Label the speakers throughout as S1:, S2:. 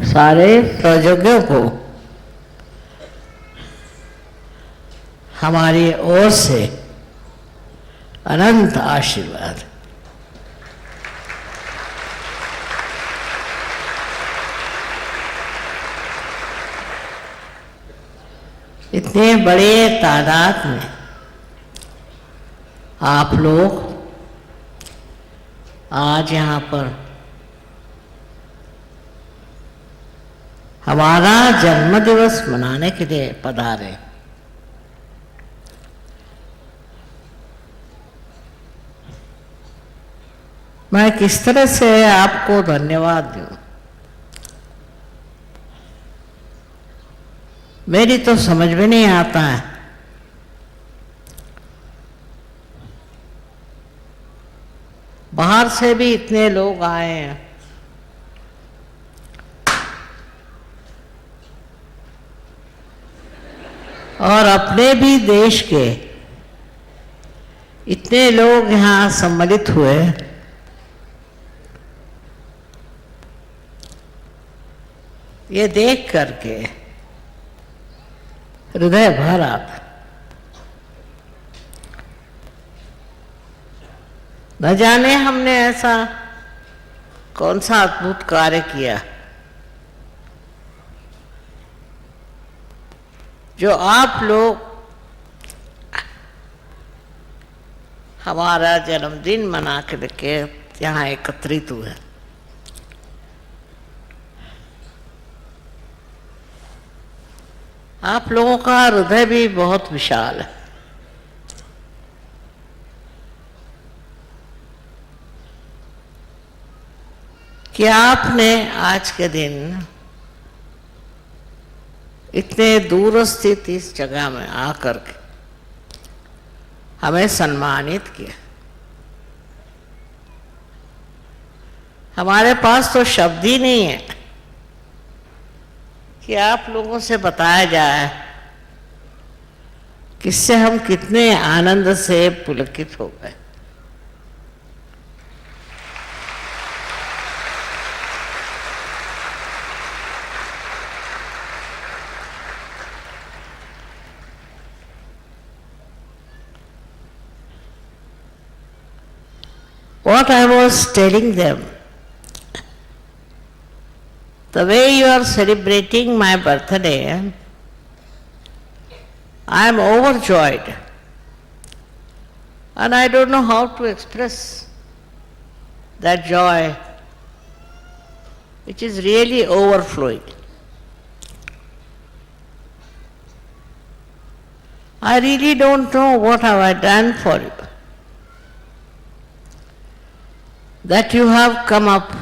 S1: सारे सहयोगियों को हमारी ओर से अनंत आशीर्वाद। इतने बड़े तादाद में आप लोग आज यहाँ पर हमारा जन्मदिवस मनाने के लिए पधारे। मैं किस तरह से आपको धन्यवाद दूं, मेरी तो समझ में नहीं आता है। बाहर से भी इतने लोग आए हैं, और अपने भी देश के इतने लोग यहाँ सम्मिलित हुए। ये देख करके हृदय भर आता। न जाने हमने ऐसा कौन सा अद्भुत कार्य किया जो आप लोग हमारा जन्मदिन मना के यहाँ एकत्रित हुए। आप लोगों का हृदय भी बहुत विशाल है। कि आपने आज के दिन इतने दूर स्थित इस जगह में आकर के हमें सम्मानित किया। हमारे पास तो शब्द ही नहीं है कि आप लोगों से बताया जाए किससे हम कितने आनंद से पुलकित हो गए। What I was telling them, the way you are celebrating my birthday, I am overjoyed, and I don't know how to express that joy, which is really overflowing. I really don't know what have I done for you, that you have come up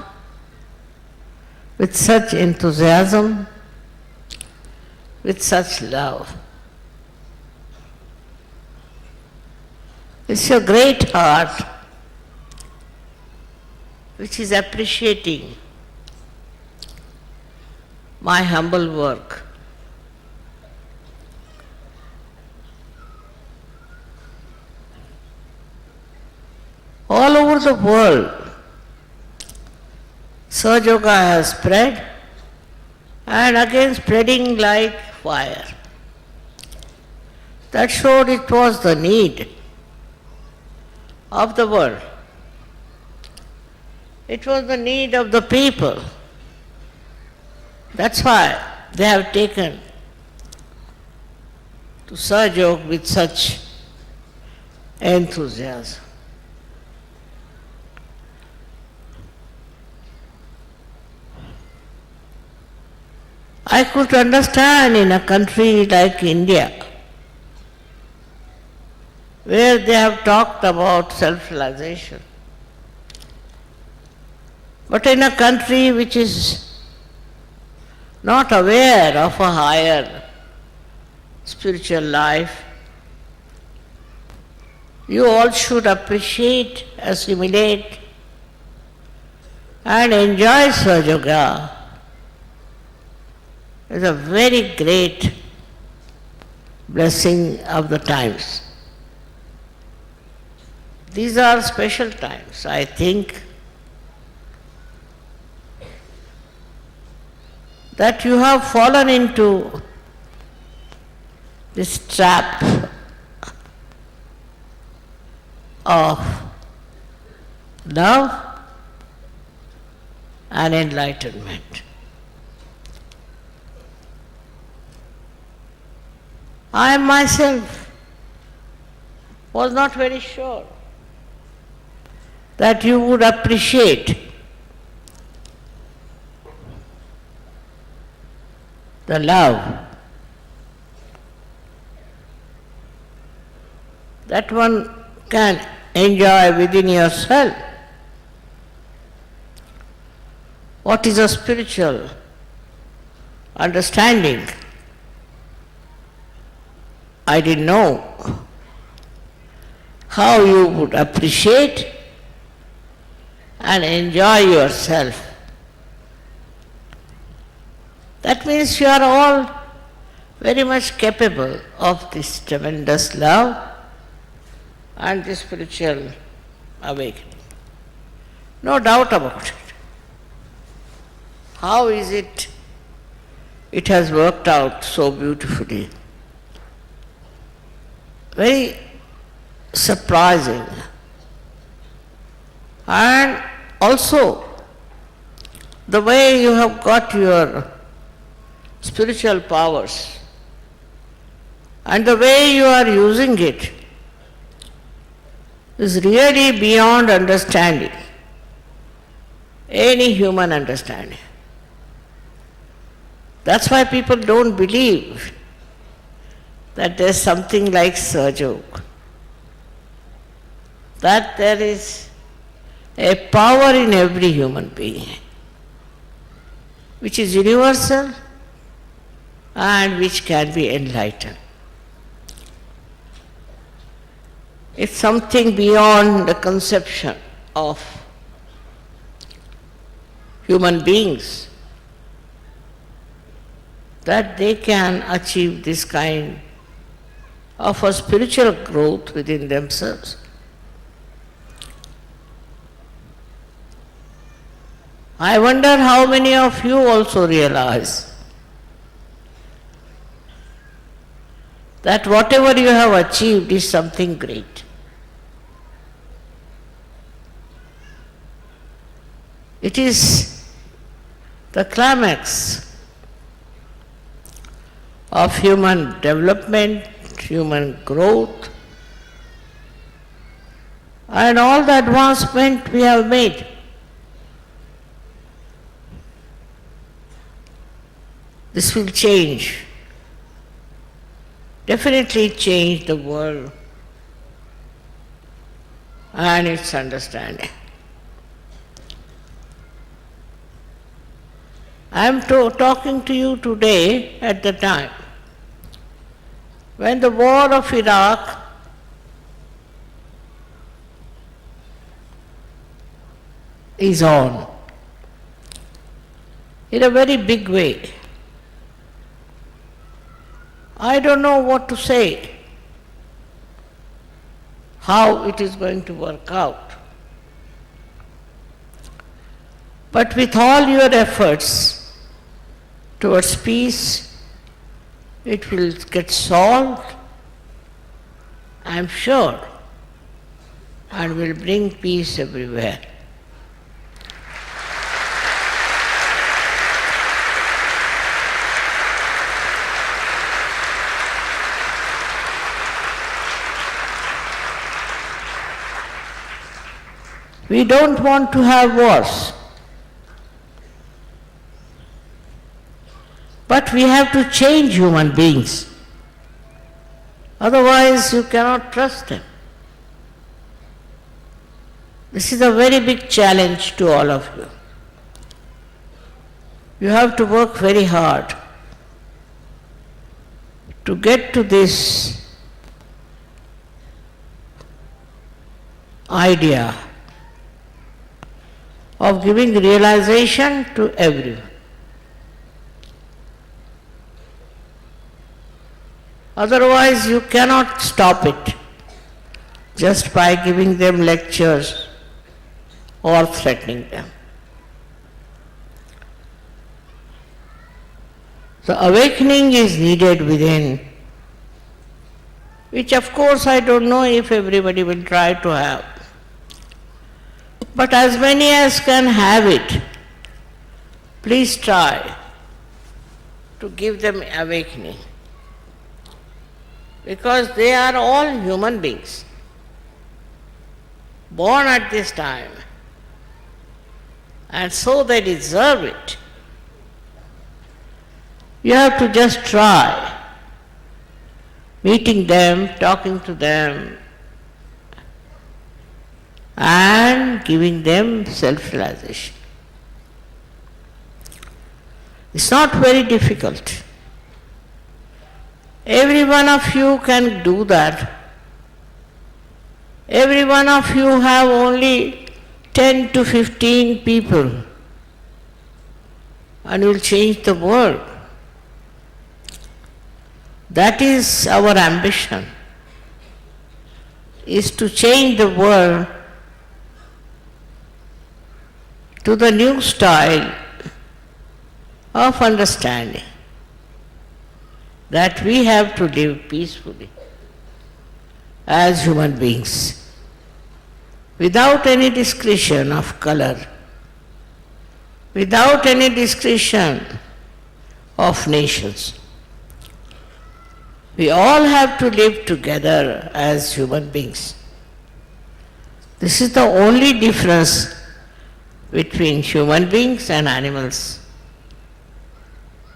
S1: with such enthusiasm, with such love. It's your great heart which is appreciating my humble work. All over the world, Sahaja Yoga has spread, and again spreading like fire. That showed it was the need of the world. It was the need of the people. That's why they have taken to Sahaja Yoga with such enthusiasm. I could understand in a country like India, where they have talked about self-realization. But in a country which is not aware of a higher spiritual life, you all should appreciate, assimilate, and enjoy Sahaja Yoga. It's a very great blessing of the times. These are special times, I think. that you have fallen into this trap of love and enlightenment. I myself was not very sure that you would appreciate the love that one can enjoy within yourself. What is a spiritual understanding? I didn't know how you would appreciate and enjoy yourself. That means you are all very much capable of this tremendous love and this spiritual awakening. No doubt about it. How is it? It has worked out so beautifully. Very surprising. And also, the way you have got your spiritual powers and the way you are using it is really beyond understanding, any human understanding. That's why people don't believe that there is something like Sahaja, that there is a power in every human being which is universal and which can be enlightened. It's something beyond the conception of human beings that they can achieve this kind of a spiritual growth within themselves. I wonder how many of you also realize that whatever you have achieved is something great. It is the climax of human development, human growth, and all the advancement we have made. This will change, definitely change the world and its understanding. I am talking to you today at the time when the war of Iraq is on in a very big way. I don't know what to say, how it is going to work out. But with all your efforts towards peace, it will get solved, I am sure, and will bring peace everywhere. We don't want to have wars, but we have to change human beings. Otherwise, you cannot trust them. This is a very big challenge to all of you. You have to work very hard to get to this idea of giving realization to everyone. Otherwise, you cannot stop it just by giving them lectures or threatening them. The awakening is needed within, which of course I don't know if everybody will try to have. But as many as can have it, please try to give them awakening. Because they are all human beings, born at this time, and so they deserve it. You have to just try meeting them, talking to them, and giving them self-realization. It's not very difficult. Every one of you can do that. Every one of you have only 10 to 15 people, and will change the world. That is our ambition, is to change the world to the new style of understanding that we have to live peacefully as human beings, without any discrimination of color, without any discrimination of nations. We all have to live together as human beings. This is the only difference between human beings and animals.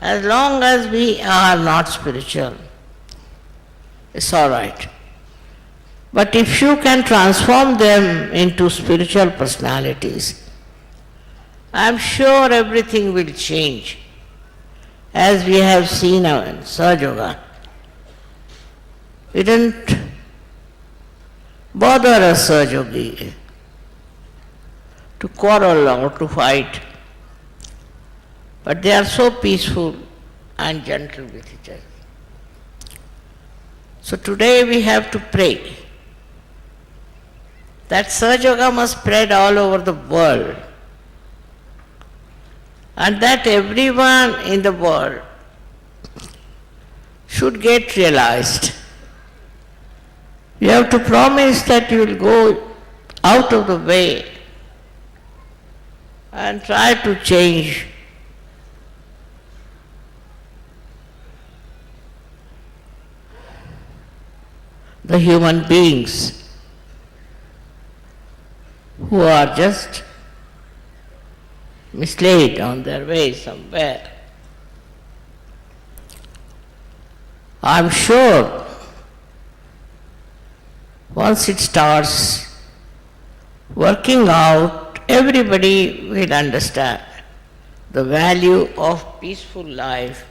S1: As long as we are not spiritual, it's all right. But if you can transform them into spiritual personalities, I'm sure everything will change, as we have seen in Sahaja Yoga. We didn't bother a Sahaja Yogi to quarrel or to fight, but they are so peaceful and gentle with each other. So today we have to pray that Sahaja Yoga must spread all over the world, and that everyone in the world should get realized. You have to promise that you will go out of the way and try to change the human beings who are just misled on their way somewhere. I'm sure once it starts working out, everybody will understand the value of peaceful life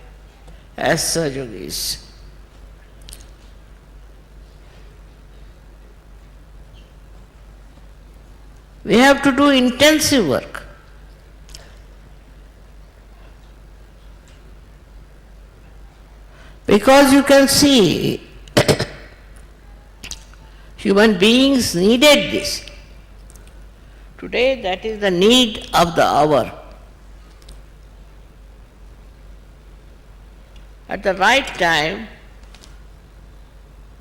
S1: as Sahaja Yogis. We have to do intensive work. Because you can see, human beings needed this. Today, that is the need of the hour. At the right time,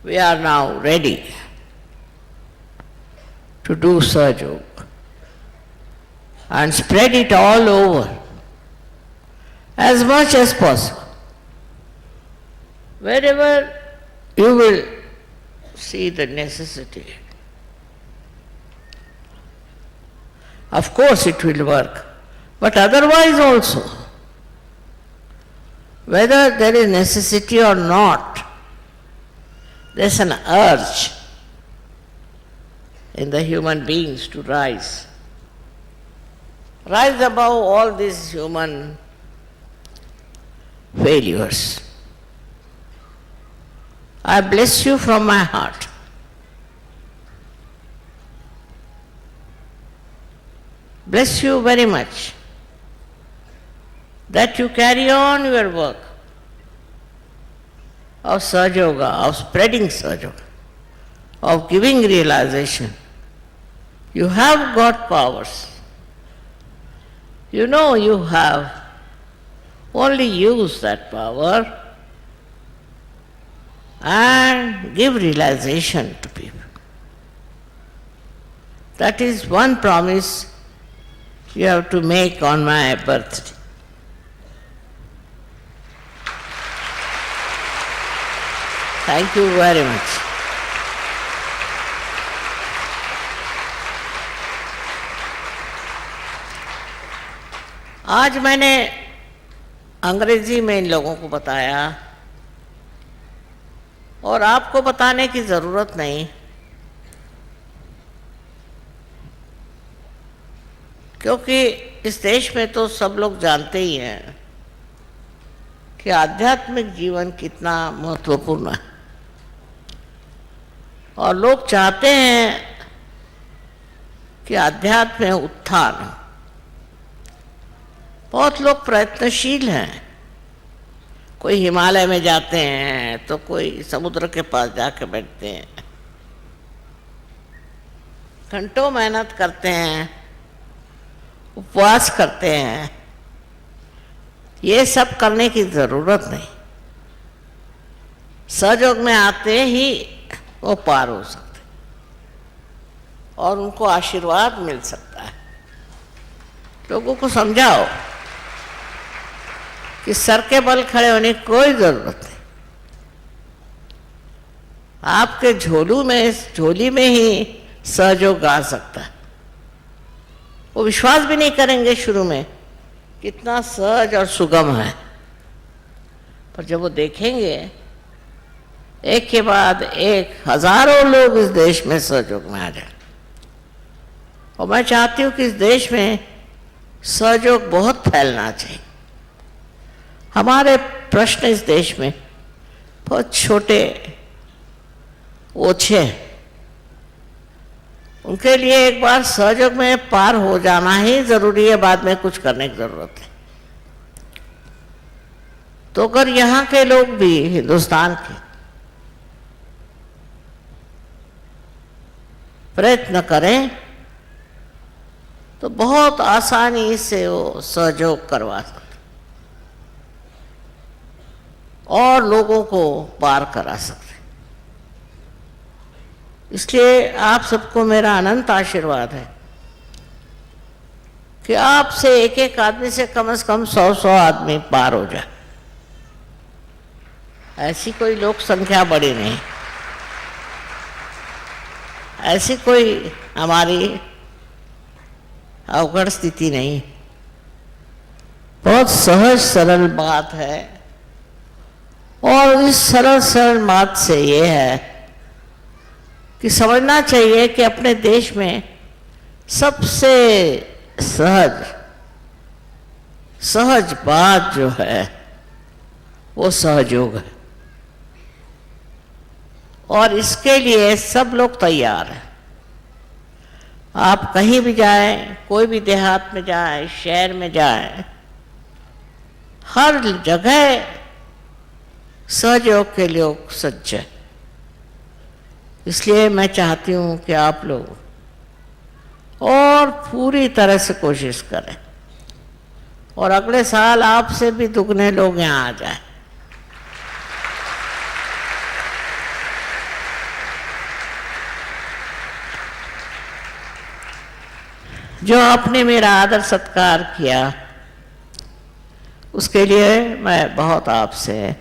S1: we are now ready to do Sahaja Yoga and spread it all over as much as possible. Wherever you will see the necessity. Of course it will work, but otherwise also, whether there is necessity or not, there's an urge in the human beings to rise. Rise above all these human failures. I bless you from my heart. Bless you very much that you carry on your work of Sahaja Yoga, of spreading Sahaja Yoga, of giving realization. You have got powers. You know you have Only use that power and give realization to people. That is one promise you have to make on my birthday. Thank you very much. आज मैंने अंग्रेजी में इन लोगों को बताया और आपको बताने की जरूरत नहीं, क्योंकि इस देश में तो सब लोग जानते ही हैं कि आध्यात्मिक जीवन कितना महत्वपूर्ण है और लोग चाहते हैं कि आध्यात्म में उत्थान हो। बहुत लोग प्रयत्नशील हैं, कोई हिमालय में जाते हैं तो कोई समुद्र के पास जाके बैठते हैं, घंटों मेहनत करते हैं, उपवास करते हैं। ये सब करने की जरूरत नहीं, सहयोग में आते ही वो पार हो सकते और उनको आशीर्वाद मिल सकता है। लोगों को समझाओ कि सर के बल खड़े होने की कोई जरूरत नहीं, आपके झोली में ही सहयोग आ सकता है। वो विश्वास भी नहीं करेंगे शुरू में कितना सहज और सुगम है, पर जब वो देखेंगे एक के बाद एक हजारों लोग इस देश में सहयोग में आ जाए। और मैं चाहती हूँ कि इस देश में सहयोग बहुत फैलना चाहिए। हमारे प्रश्न इस देश में बहुत छोटे ओछे हैं, उनके लिए एक बार सहयोग में पार हो जाना ही जरूरी है, बाद में कुछ करने की जरूरत है। तो अगर यहाँ के लोग भी हिंदुस्तान के प्रयत्न करें तो बहुत आसानी से वो सहयोग करवा सकते और लोगों को पार करा सकते। इसलिए आप सबको मेरा अनंत आशीर्वाद है कि आपसे एक एक आदमी से कम 100 आदमी पार हो जाए। ऐसी कोई लोक संख्या बड़ी नहीं, ऐसी कोई हमारी अवगढ़ स्थिति नहीं, बहुत सहज सरल बात है। और इस सरल बात से ये है कि समझना चाहिए कि अपने देश में सबसे सहज बात जो है वो सहयोग है और इसके लिए सब लोग तैयार हैं। आप कहीं भी जाएं, कोई भी देहात में जाएं, शहर में जाएं, हर जगह सहयोग के लोग सज्ज हैं। इसलिए मैं चाहती हूँ कि आप लोग और पूरी तरह से कोशिश करें और अगले साल आपसे भी दुगने लोग यहाँ आ जाएं। जो आपने मेरा आदर सत्कार किया उसके लिए मैं बहुत आपसे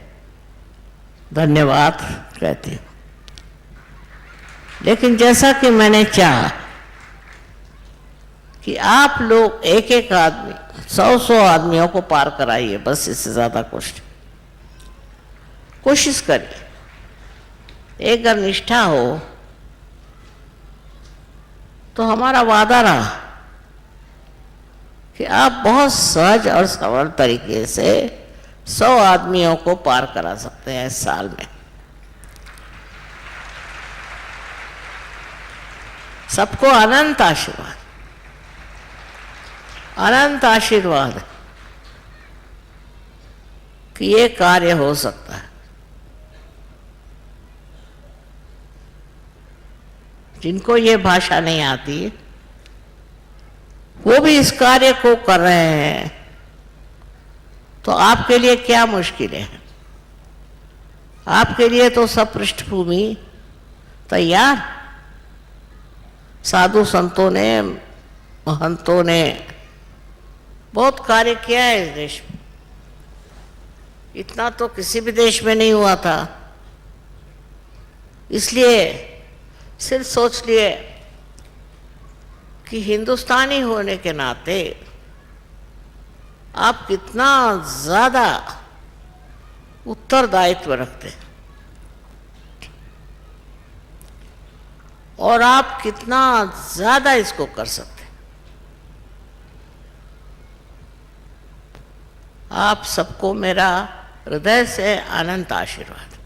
S1: धन्यवाद कहती हूँ। लेकिन जैसा कि मैंने चाहा कि आप लोग एक एक आदमी 100 आदमियों को पार कराइए, बस इससे ज्यादा कोशिश करिए। एक अगर निष्ठा हो तो हमारा वादा रहा कि आप बहुत सहज और सरल तरीके से 100 आदमियों को पार करा सकते हैं इस साल में। सबको अनंत आशीर्वाद कि ये कार्य हो सकता है। जिनको ये भाषा नहीं आती वो भी इस कार्य को कर रहे हैं, तो आपके लिए क्या मुश्किलें हैं? आपके लिए तो सब पृष्ठभूमि तैयार। साधु संतों ने, महंतों ने बहुत कार्य किया है इस देश में। इतना तो किसी भी देश में नहीं हुआ था। इसलिए सिर्फ सोच लिए कि हिंदुस्तानी होने के नाते आप कितना ज्यादा उत्तरदायित्व रखते हैं और आप कितना ज्यादा इसको कर सकते हैं। आप सबको मेरा हृदय से अनंत आशीर्वाद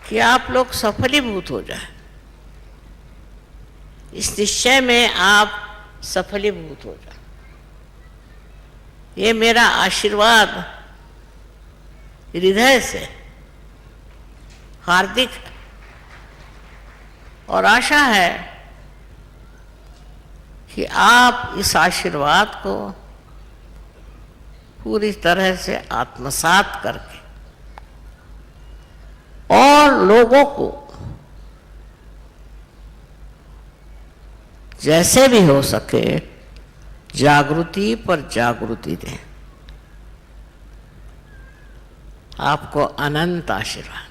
S1: कि आप लोग सफलीभूत हो जाए। इस निश्चय में आप सफलीभूत हो जाए, ये मेरा आशीर्वाद हृदय से हार्दिक है। और आशा है कि आप इस आशीर्वाद को पूरी तरह से आत्मसात करके और लोगों को जैसे भी हो सके जागृति पर जागृति दें। आपको अनंत आशीर्वाद।